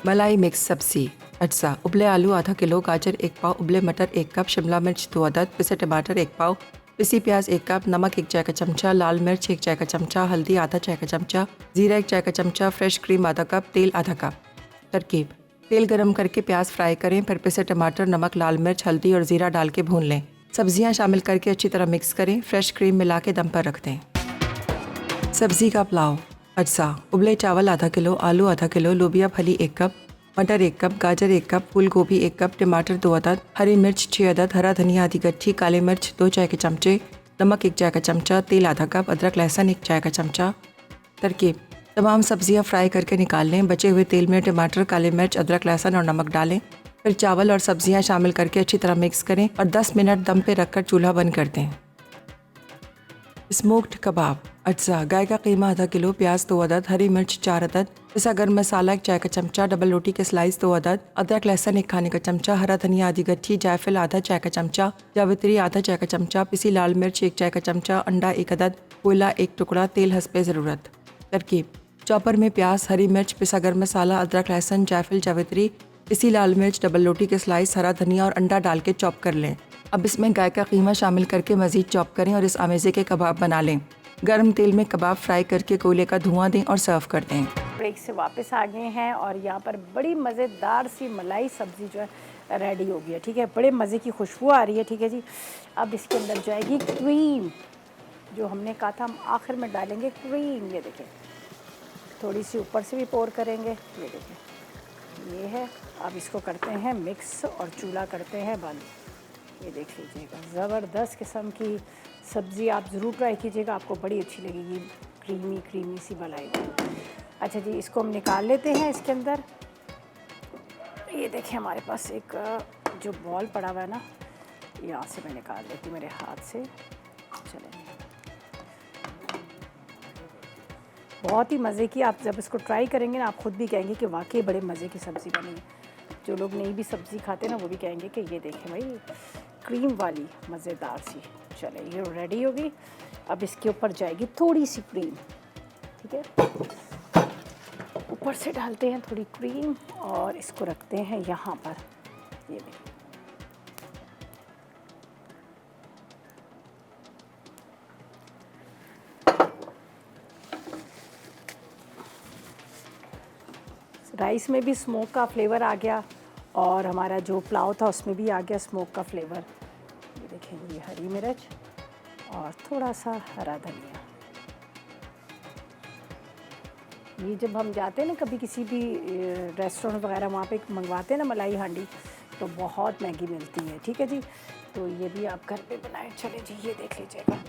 मलाई मिक्स सब्जी, अज्जा, उबले आलू आधा किलो, गाजर 1 पाव, उबले मटर 1 कप, शिमला मिर्च 2 अदद, पिसे टमाटर 1 पाव, पिसी प्याज 1 कप, नमक 1 चाय का चमचा, लाल मिर्च 1 चाय का चमचा, हल्दी आधा चाय का चमचा, जीरा 1 चाय का चमचा, फ्रेश क्रीम आधा कप, तेल आधा कप। तरकीब: तेल गरम करके प्याज फ्राई करें, फिर पिसे टमाटर, नमक, लाल मिर्च, हल्दी और ज़ीरा डाल के भून लें। सब्जियां शामिल करके अच्छी तरह मिक्स करें, फ्रेश क्रीम मिला के दम पर रख दें। सब्ज़ी का पुलाव, अज्जा, उबले चावल आधा किलो, आलू आधा किलो, लोबिया फली 1 कप, मटर 1 कप, गाजर 1 कप, फूल गोभी 1 कप, टमाटर 2 अदद, हरी मिर्च 6 अदद, हरा धनिया आधी गट्ठी, काले मिर्च 2 चाय के चमचे, नमक 1 चाय का चमचा, तेल आधा कप, अदरक लहसुन 1 चाय का चमचा। तरकीब: तमाम सब्जियां फ्राई करके निकाल लें, बचे हुए तेल में टमाटर, काले मिर्च, अदरक लहसुन और नमक डालें, फिर चावल और सब्जियां शामिल करके अच्छी तरह मिक्स करें और 10 मिनट दम पे रखकर चूल्हा बंद कर दें। स्मोक्ड कबाब, अज्जा, गाय का कीमा आधा किलो, प्याज 2 अदद, हरी मिर्च 4 अदद, पिसा गर्म मसाला 1 चाय का चमचा, डबल रोटी के स्लाइस 2 अदद, अदरक लहसुन 1 खाने का चमचा, हरा धनिया आधी गट्ठी, जायफल आधा चाय का चमचा, जावित्री आधा चाय का चमचा, पिसी लाल मिर्च 1 चाय का चमचा, अंडा 1 अदद, कोयला 1 टुकड़ा, तेल हस्बे ज़रूरत। तरकीब: चॉपर में प्याज, हरी मिर्च, पिसा गर्म मसाला, अदरक लहसुन, जायफल, जावित्री, पिसी लाल मिर्च, डबल रोटी के स्लाइस, हरा धनिया और अंडा डाल के चॉप कर लें। अब इसमें गाय का कीमा शामिल करके मज़ीद चॉप करें और इस आमेज़े के कबाब बना लें। गर्म तेल में कबाब फ्राई करके कोयले का धुआं दें और सर्व कर दें। ब्रेक से वापस आ गए हैं और यहाँ पर बड़ी मज़ेदार सी मलाई सब्ज़ी जो है रेडी हो गई है। ठीक है, बड़े मज़े की खुशबू आ रही है। ठीक है जी, अब इसके अंदर जाएगी क्रीम, जो हमने कहा था हम आखिर में डालेंगे क्रीम। ये देखें, थोड़ी सी ऊपर से भी पोर करेंगे। ये देखें, ये है। अब इसको करते हैं मिक्स और चूल्हा करते हैं बंद। ये देख लीजिएगा, ज़बरदस्त किस्म की सब्ज़ी आप ज़रूर ट्राई कीजिएगा, आपको बड़ी अच्छी लगेगी, क्रीमी क्रीमी सी मलाई। अच्छा जी, इसको हम निकाल लेते हैं इसके अंदर। ये देखें, हमारे पास एक जो बॉल पड़ा हुआ है ना, यहाँ से मैं निकाल लेती हूँ मेरे हाथ से। चलें, बहुत ही मज़े की, आप जब इसको ट्राई करेंगे ना आप ख़ुद भी कहेंगे कि वाकई बड़े मज़े की सब्ज़ी बनी है। जो लोग नहीं भी सब्ज़ी खाते ना वो भी कहेंगे कि ये देखें भाई, क्रीम वाली मज़ेदार सी। चले, ये रेडी होगी। अब इसके ऊपर जाएगी थोड़ी सी क्रीम। ठीक है, ऊपर से डालते हैं थोड़ी क्रीम और इसको रखते हैं यहाँ पर। ये देखिए, राइस में भी स्मोक का फ्लेवर आ गया और हमारा जो पुलाव था उसमें भी आ गया स्मोक का फ्लेवर। ये देखें, ये हरी मिर्च और थोड़ा सा हरा धनिया। ये जब हम जाते हैं ना कभी किसी भी रेस्टोरेंट वगैरह, वहाँ पे मंगवाते हैं ना मलाई हांडी, तो बहुत महंगी मिलती है। ठीक है जी, तो ये भी आप घर पे बनाएं। चले जी, ये देख लीजिएगा,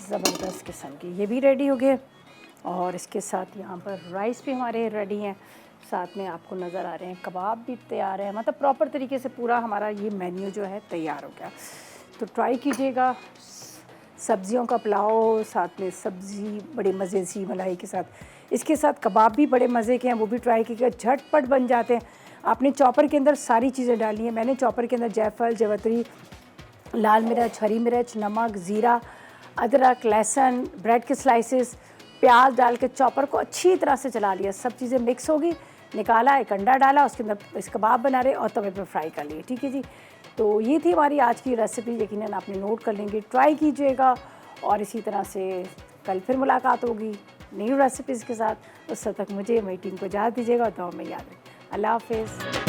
ज़बरदस्त किस्म की ये भी रेडी हो गए और इसके साथ यहाँ पर राइस भी हमारे रेडी हैं। साथ में आपको नज़र आ रहे हैं कबाब भी तैयार है। मतलब प्रॉपर तरीके से पूरा हमारा ये मेन्यू जो है तैयार हो गया। तो ट्राई कीजिएगा, सब्जियों का पुलाव, साथ में सब्ज़ी बड़े मज़े सी मलाई के साथ, इसके साथ कबाब भी बड़े मज़े के हैं, वो भी ट्राई कीजिएगा, झटपट बन जाते हैं। आपने चॉपर के अंदर सारी चीज़ें डाली हैं। मैंने चॉपर के अंदर जायफल, जावित्री, लाल मिर्च, हरी मिर्च, नमक, ज़ीरा, अदरक, लहसुन, ब्रेड के स्लाइसेस, प्याज डाल के चॉपर को अच्छी तरह से चला लिया। सब चीज़ें मिक्स होगी, निकाला, एक अंडा डाला, उसके अंदर इस कबाब बना रहे और तवे पे फ्राई कर लिए। ठीक है जी, तो ये थी हमारी आज की रेसिपी। यकीनन आपने नोट कर लेंगे, ट्राई कीजिएगा और इसी तरह से कल फिर मुलाकात होगी न्यू रेसिपीज़ के साथ। उस तक मुझे, मेरी टीम को इजाज़त दीजिएगा और दुआ में याद रखें। अल्लाह हाफ़िज़।